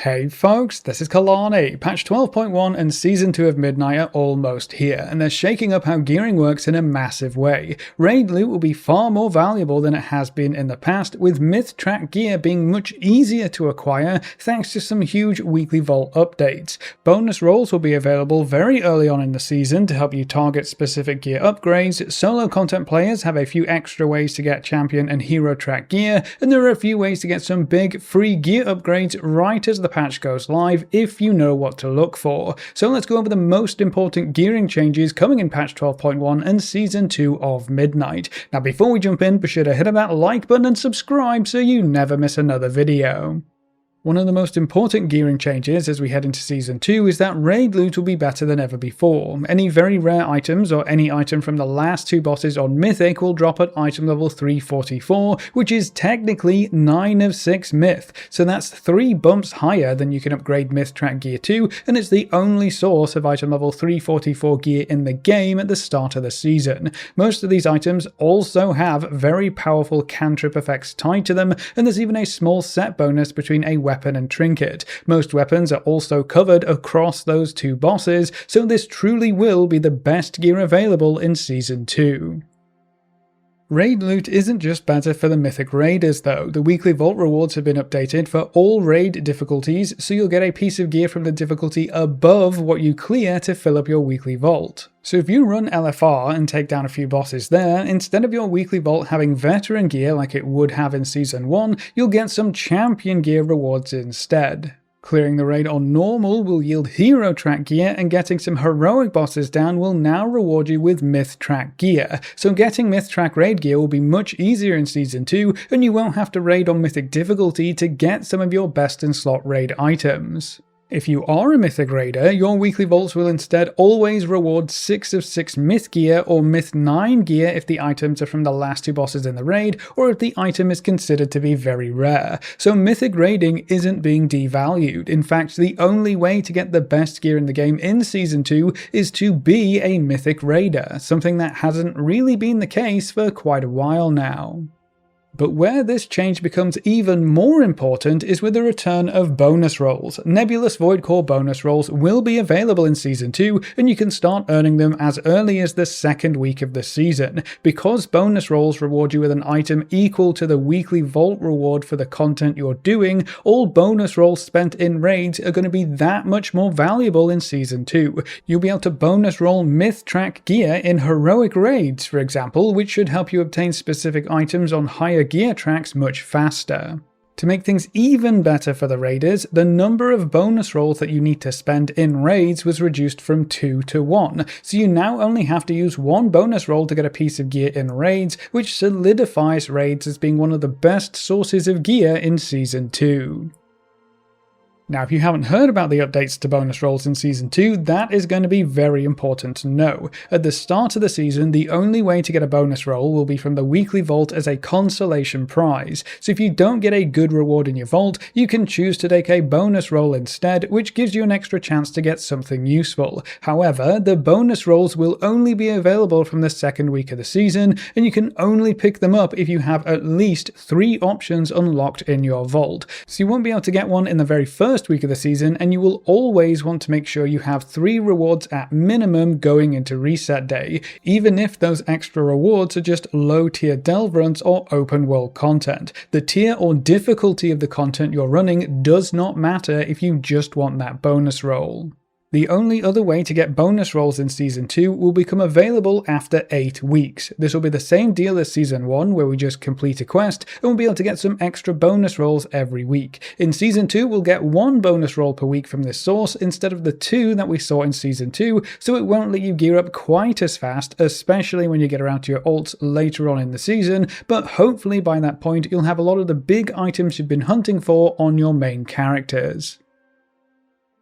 Hey folks, this is Kalani. Patch 12.1 and Season 2 of Midnight are almost here, and they're shaking up how gearing works in a massive way. Raid loot will be far more valuable than it has been in the past, with Myth Track gear being much easier to acquire thanks to some huge weekly vault updates. Bonus rolls will be available very early on in the season to help you target specific gear upgrades. Solo content players have a few extra ways to get champion and hero track gear, and there are a few ways to get some big free gear upgrades right as the patch goes live if you know what to look for. So let's go over the most important gearing changes coming in patch 12.1 and season 2 of Midnight. Now before we jump in, be sure to hit that like button and subscribe so you never miss another video. One of the most important gearing changes as we head into Season 2 is that raid loot will be better than ever before. Any very rare items or any item from the last two bosses on Mythic will drop at item level 344, which is technically 9 of 6 Myth, so that's 3 bumps higher than you can upgrade Myth Track gear to, and it's the only source of item level 344 gear in the game at the start of the season. Most of these items also have very powerful cantrip effects tied to them, and there's even a small set bonus between a weapon and trinket. Most weapons are also covered across those two bosses, so this truly will be the best gear available in Season 2. Raid loot isn't just better for the Mythic Raiders though. The weekly vault rewards have been updated for all raid difficulties, so you'll get a piece of gear from the difficulty above what you clear to fill up your weekly vault. So if you run LFR and take down a few bosses there, instead of your weekly vault having veteran gear like it would have in Season 1, you'll get some champion gear rewards instead. Clearing the raid on normal will yield hero track gear, and getting some heroic bosses down will now reward you with myth track gear. So getting myth track raid gear will be much easier in Season 2, and you won't have to raid on mythic difficulty to get some of your best in slot raid items. If you are a Mythic Raider, your weekly vaults will instead always reward 6 of 6 Myth gear or Myth 9 gear if the items are from the last two bosses in the raid, or if the item is considered to be very rare. So Mythic raiding isn't being devalued. In fact, the only way to get the best gear in the game in Season 2 is to be a Mythic Raider, something that hasn't really been the case for quite a while now. But where this change becomes even more important is with the return of bonus rolls. Nebulous Void Core bonus rolls will be available in Season 2, and you can start earning them as early as the second week of the season. Because bonus rolls reward you with an item equal to the weekly vault reward for the content you're doing, all bonus rolls spent in raids are going to be that much more valuable in Season 2. You'll be able to bonus roll Myth Track gear in heroic raids, for example, which should help you obtain specific items on higher gear tracks much faster. To make things even better for the raiders, the number of bonus rolls that you need to spend in raids was reduced from 2 to 1, so you now only have to use 1 bonus roll to get a piece of gear in raids, which solidifies raids as being one of the best sources of gear in Season 2. Now, if you haven't heard about the updates to bonus rolls in Season 2, that is going to be very important to know. At the start of the season, the only way to get a bonus roll will be from the weekly vault as a consolation prize. So if you don't get a good reward in your vault, you can choose to take a bonus roll instead, which gives you an extra chance to get something useful. However, the bonus rolls will only be available from the second week of the season, and you can only pick them up if you have at least 3 options unlocked in your vault. So you won't be able to get one in the very first week of the season, and you will always want to make sure you have 3 rewards at minimum going into reset day, even if those extra rewards are just low tier delve runs or open world content. The tier or difficulty of the content you're running does not matter if you just want that bonus roll. The only other way to get bonus rolls in Season 2 will become available after 8 weeks. This will be the same deal as Season 1, where we just complete a quest and we'll be able to get some extra bonus rolls every week. In Season 2, we'll get 1 bonus roll per week from this source instead of the 2 that we saw in Season 2, so it won't let you gear up quite as fast, especially when you get around to your ults later on in the season, but hopefully by that point you'll have a lot of the big items you've been hunting for on your main characters.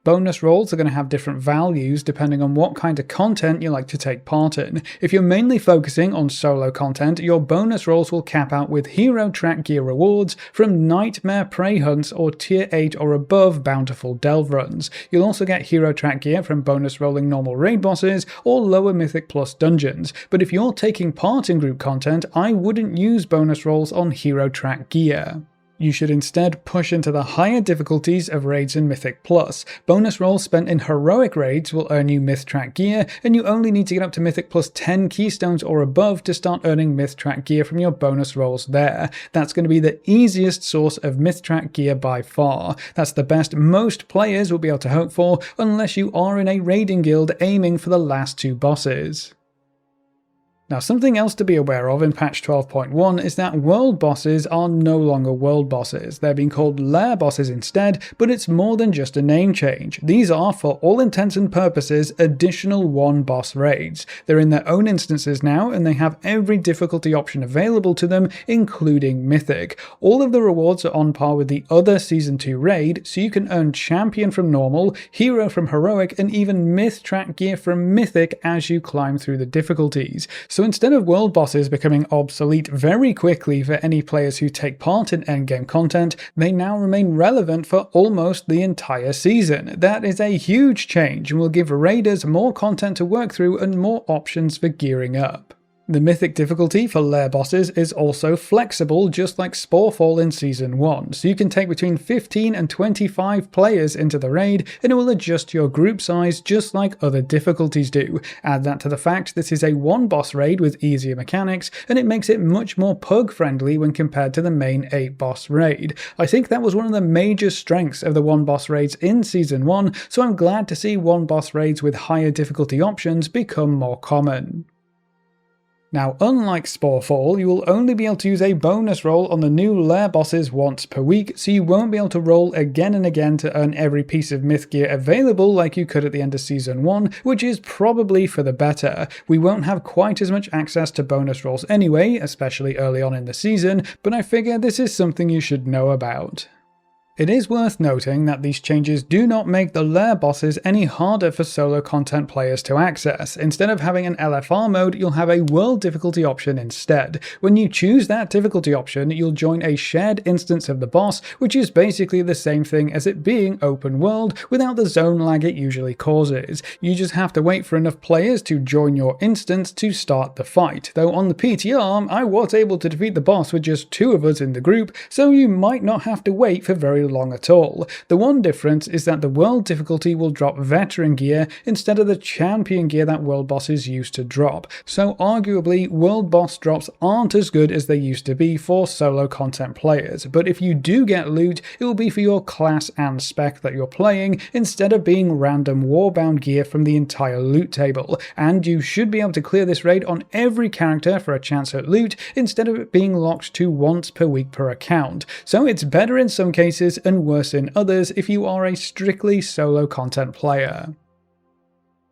Bonus rolls are going to have different values depending on what kind of content you like to take part in. If you're mainly focusing on solo content, your bonus rolls will cap out with hero track gear rewards from Nightmare Prey hunts or tier 8 or above bountiful delve runs. You'll also get hero track gear from bonus rolling normal raid bosses or lower mythic plus dungeons, but if you're taking part in group content, I wouldn't use bonus rolls on hero track gear. You should instead push into the higher difficulties of raids in Mythic Plus. Bonus rolls spent in heroic raids will earn you Myth Track gear, and you only need to get up to Mythic Plus 10 keystones or above to start earning Myth Track gear from your bonus rolls there. That's going to be the easiest source of Myth Track gear by far. That's the best most players will be able to hope for, unless you are in a raiding guild aiming for the last 2 bosses. Now, something else to be aware of in patch 12.1 is that world bosses are no longer world bosses. They're being called lair bosses instead, but it's more than just a name change. These are, for all intents and purposes, additional one-boss raids. They're in their own instances now, and they have every difficulty option available to them, including Mythic. All of the rewards are on par with the other Season 2 raid, so you can earn Champion from Normal, Hero from Heroic, and even Myth Track gear from Mythic as you climb through the difficulties. So instead of world bosses becoming obsolete very quickly for any players who take part in endgame content, they now remain relevant for almost the entire season. That is a huge change and will give raiders more content to work through and more options for gearing up. The Mythic difficulty for lair bosses is also flexible, just like Sporefall in Season 1, so you can take between 15 and 25 players into the raid, and it will adjust your group size just like other difficulties do. Add that to the fact this is a one-boss raid with easier mechanics, and it makes it much more pug-friendly when compared to the main 8-boss raid. I think that was one of the major strengths of the one-boss raids in Season 1, so I'm glad to see one-boss raids with higher difficulty options become more common. Now, unlike Sporefall, you will only be able to use a bonus roll on the new lair bosses once per week, so you won't be able to roll again and again to earn every piece of myth gear available like you could at the end of Season 1, which is probably for the better. We won't have quite as much access to bonus rolls anyway, especially early on in the season, but I figure this is something you should know about. It is worth noting that these changes do not make the lair bosses any harder for solo content players to access. Instead of having an LFR mode, you'll have a world difficulty option instead. When you choose that difficulty option, you'll join a shared instance of the boss, which is basically the same thing as it being open world without the zone lag it usually causes. You just have to wait for enough players to join your instance to start the fight. Though on the PTR, I was able to defeat the boss with just 2 of us in the group, so you might not have to wait for very long at all. The one difference is that the world difficulty will drop veteran gear instead of the champion gear that world bosses used to drop, so arguably world boss drops aren't as good as they used to be for solo content players, but if you do get loot, it will be for your class and spec that you're playing instead of being random warbound gear from the entire loot table, and you should be able to clear this raid on every character for a chance at loot instead of it being locked to once per week per account, so it's better in some cases and worse in others if you are a strictly solo content player.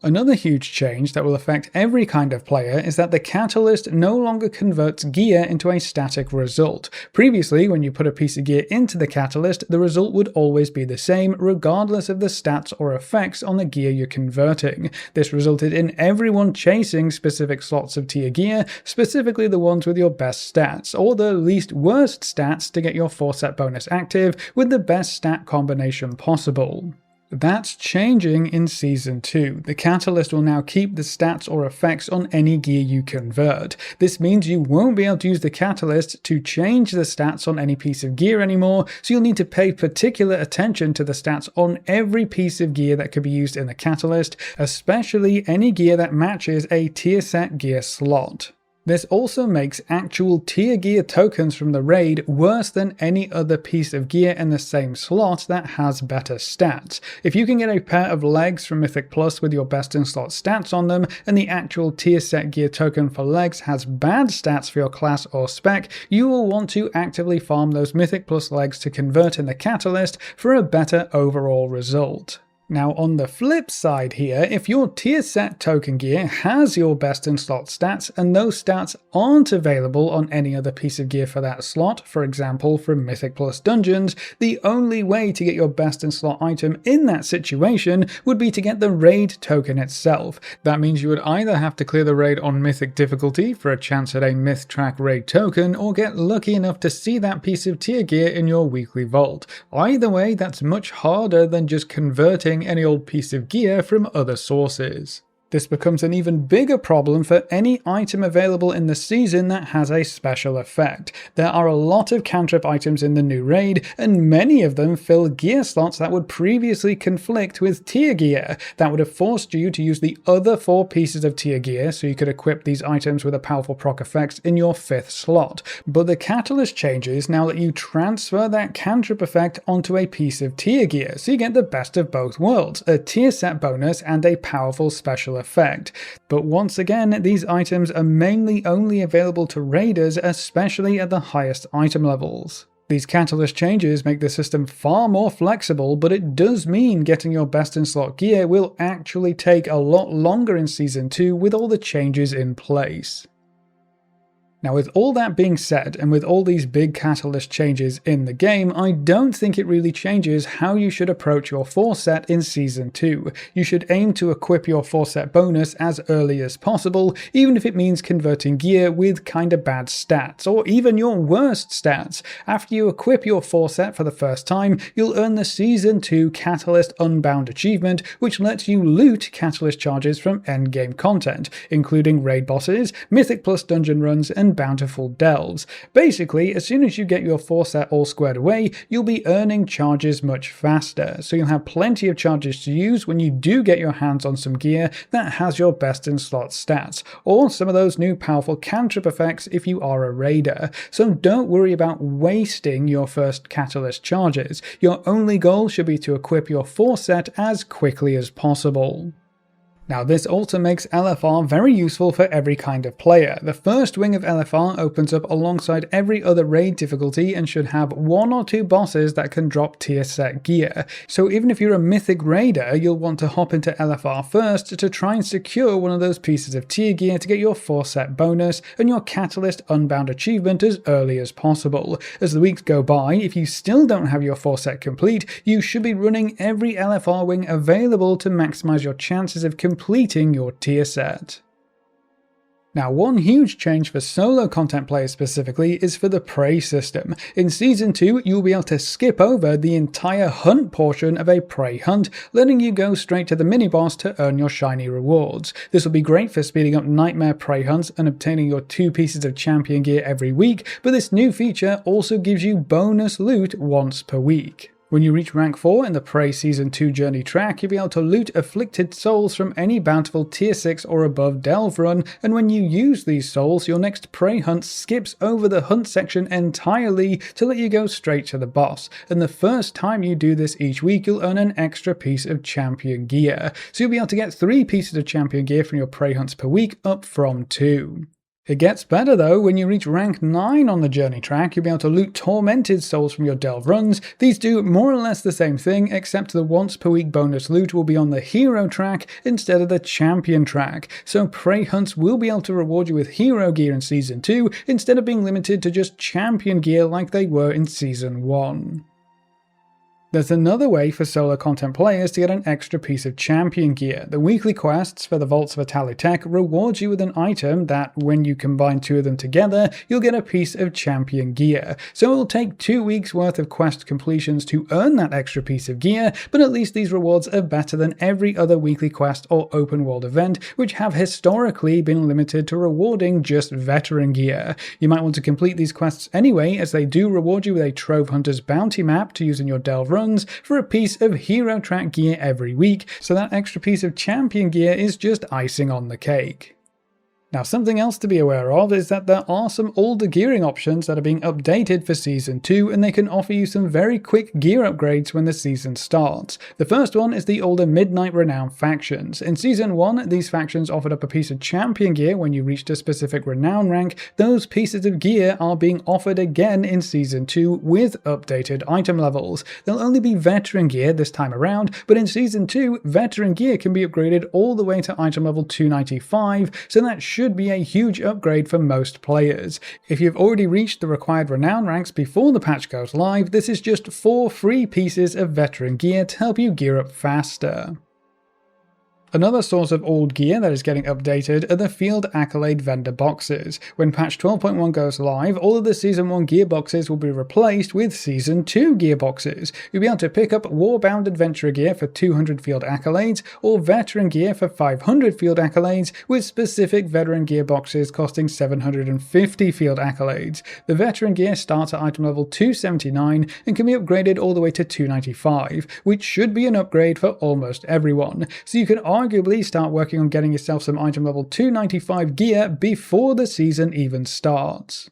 Another huge change that will affect every kind of player is that the Catalyst no longer converts gear into a static result. Previously, when you put a piece of gear into the Catalyst, the result would always be the same, regardless of the stats or effects on the gear you're converting. This resulted in everyone chasing specific slots of tier gear, specifically the ones with your best stats, or the least worst stats to get your 4-set bonus active with the best stat combination possible. That's changing in Season 2. The Catalyst will now keep the stats or effects on any gear you convert. This means you won't be able to use the Catalyst to change the stats on any piece of gear anymore, so you'll need to pay particular attention to the stats on every piece of gear that could be used in the Catalyst, especially any gear that matches a tier set gear slot. This also makes actual tier gear tokens from the raid worse than any other piece of gear in the same slot that has better stats. If you can get a pair of legs from Mythic Plus with your best in slot stats on them, and the actual tier set gear token for legs has bad stats for your class or spec, you will want to actively farm those Mythic Plus legs to convert in the Catalyst for a better overall result. Now on the flip side here, if your tier set token gear has your best in slot stats and those stats aren't available on any other piece of gear for that slot, for example from Mythic Plus Dungeons, the only way to get your best in slot item in that situation would be to get the raid token itself. That means you would either have to clear the raid on Mythic difficulty for a chance at a Myth Track raid token, or get lucky enough to see that piece of tier gear in your weekly vault. Either way, that's much harder than just converting any old piece of gear from other sources. This becomes an even bigger problem for any item available in the season that has a special effect. There are a lot of cantrip items in the new raid, and many of them fill gear slots that would previously conflict with tier gear. That would have forced you to use the other 4 pieces of tier gear so you could equip these items with a powerful proc effects in your 5th slot. But the catalyst changes now that you transfer that cantrip effect onto a piece of tier gear, so you get the best of both worlds, a tier set bonus and a powerful special effect. But once again, these items are mainly only available to raiders, especially at the highest item levels. These catalyst changes make the system far more flexible, but it does mean getting your best in slot gear will actually take a lot longer in Season 2 with all the changes in place. Now, with all that being said, and with all these big catalyst changes in the game, I don't think it really changes how you should approach your 4 set in Season 2. You should aim to equip your 4 set bonus as early as possible, even if it means converting gear with kinda bad stats, or even your worst stats. After you equip your 4 set for the first time, you'll earn the Season 2 Catalyst Unbound achievement, which lets you loot catalyst charges from endgame content, including raid bosses, Mythic Plus dungeon runs, and bountiful delves. Basically, as soon as you get your 4 set all squared away, you'll be earning charges much faster, so you'll have plenty of charges to use when you do get your hands on some gear that has your best in slot stats, or some of those new powerful cantrip effects if you are a raider. So don't worry about wasting your first catalyst charges. Your only goal should be to equip your 4 set as quickly as possible. Now, this also makes LFR very useful for every kind of player. The first wing of LFR opens up alongside every other raid difficulty and should have 1 or 2 bosses that can drop tier set gear. So even if you're a mythic raider, you'll want to hop into LFR first to try and secure one of those pieces of tier gear to get your 4 set bonus and your Catalyst Unbound achievement as early as possible. As the weeks go by, if you still don't have your 4 set complete, you should be running every LFR wing available to maximize your chances of completing your tier set. Now, one huge change for solo content players specifically is for the prey system. In Season 2, you'll be able to skip over the entire hunt portion of a prey hunt, letting you go straight to the mini-boss to earn your shiny rewards. This will be great for speeding up nightmare prey hunts and obtaining your 2 pieces of champion gear every week, but this new feature also gives you bonus loot once per week. When you reach rank 4 in the Prey Season 2 journey track, you'll be able to loot afflicted souls from any bountiful tier 6 or above delve run, and when you use these souls, your next prey hunt skips over the hunt section entirely to let you go straight to the boss. And the first time you do this each week, you'll earn an extra piece of champion gear. So you'll be able to get 3 pieces of champion gear from your prey hunts per week, up from 2. It gets better though. When you reach rank 9 on the journey track, you'll be able to loot tormented souls from your delve runs. These do more or less the same thing, except the once per week bonus loot will be on the hero track instead of the champion track. So prey hunts will be able to reward you with hero gear in Season 2 instead of being limited to just champion gear like they were in Season 1. There's another way for solo content players to get an extra piece of champion gear. The weekly quests for the Vaults of Atali-Tech rewards you with an item that, when you combine 2 of them together, you'll get a piece of champion gear. So it will take 2 weeks worth of quest completions to earn that extra piece of gear, but at least these rewards are better than every other weekly quest or open world event, which have historically been limited to rewarding just veteran gear. You might want to complete these quests anyway, as they do reward you with a Trove Hunter's bounty map to use in your delve run for a piece of hero track gear every week, so that extra piece of champion gear is just icing on the cake. Now, something else to be aware of is that there are some older gearing options that are being updated for Season 2, and they can offer you some very quick gear upgrades when the season starts. The first one is the older Midnight Renown factions. In Season 1, these factions offered up a piece of champion gear when you reached a specific Renown rank. Those pieces of gear are being offered again in Season 2 with updated item levels. They'll only be veteran gear this time around, but in Season 2, veteran gear can be upgraded all the way to item level 295, so that should be a huge upgrade for most players. If you've already reached the required Renown ranks before the patch goes live, this is just 4 free pieces of veteran gear to help you gear up faster. Another source of old gear that is getting updated are the Field Accolade vendor boxes. When patch 12.1 goes live, all of the Season 1 gear boxes will be replaced with Season 2 gear boxes. You'll be able to pick up Warbound Adventurer gear for 200 Field Accolades, or Veteran gear for 500 Field Accolades, with specific Veteran gear boxes costing 750 Field Accolades. The Veteran gear starts at item level 279 and can be upgraded all the way to 295, which should be an upgrade for almost everyone. So you can arguably start working on getting yourself some item level 295 gear before the season even starts.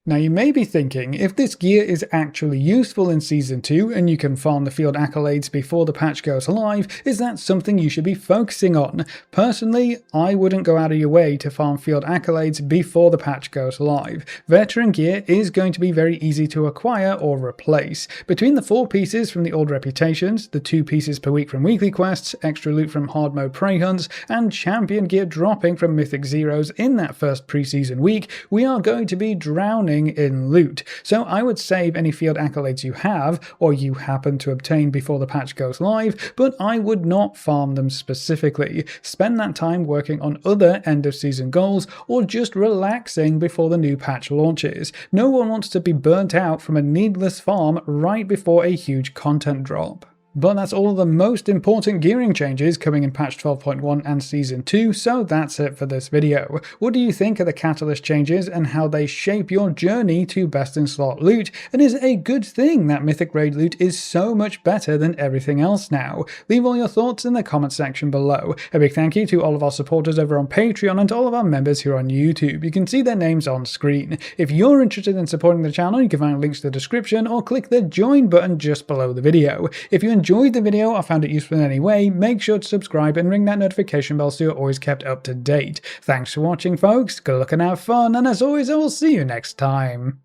Now you may be thinking, if this gear is actually useful in Season 2 and you can farm the Field Accolades before the patch goes live, is that something you should be focusing on? Personally, I wouldn't go out of your way to farm Field Accolades before the patch goes live. Veteran gear is going to be very easy to acquire or replace. Between the 4 pieces from the old reputations, the 2 pieces per week from weekly quests, extra loot from hard mode prey hunts, and champion gear dropping from Mythic Zeros in that first preseason week, we are going to be drowning in loot. So I would save any Field Accolades you have, or you happen to obtain before the patch goes live, but I would not farm them specifically. Spend that time working on other end of season goals, or just relaxing before the new patch launches. No one wants to be burnt out from a needless farm right before a huge content drop. But that's all of the most important gearing changes coming in patch 12.1 and Season 2, so that's it for this video. What do you think of the Catalyst changes and how they shape your journey to best in slot loot? And is it a good thing that Mythic Raid loot is so much better than everything else now? Leave all your thoughts in the comment section below. A big thank you to all of our supporters over on Patreon and to all of our members here on YouTube. You can see their names on screen. If you're interested in supporting the channel, you can find links to the description or click the join button just below the video. If you enjoyed the video or found it useful in any way, make sure to subscribe and ring that notification bell so you're always kept up to date. Thanks for watching, folks. Good luck and have fun, and as always, I will see you next time.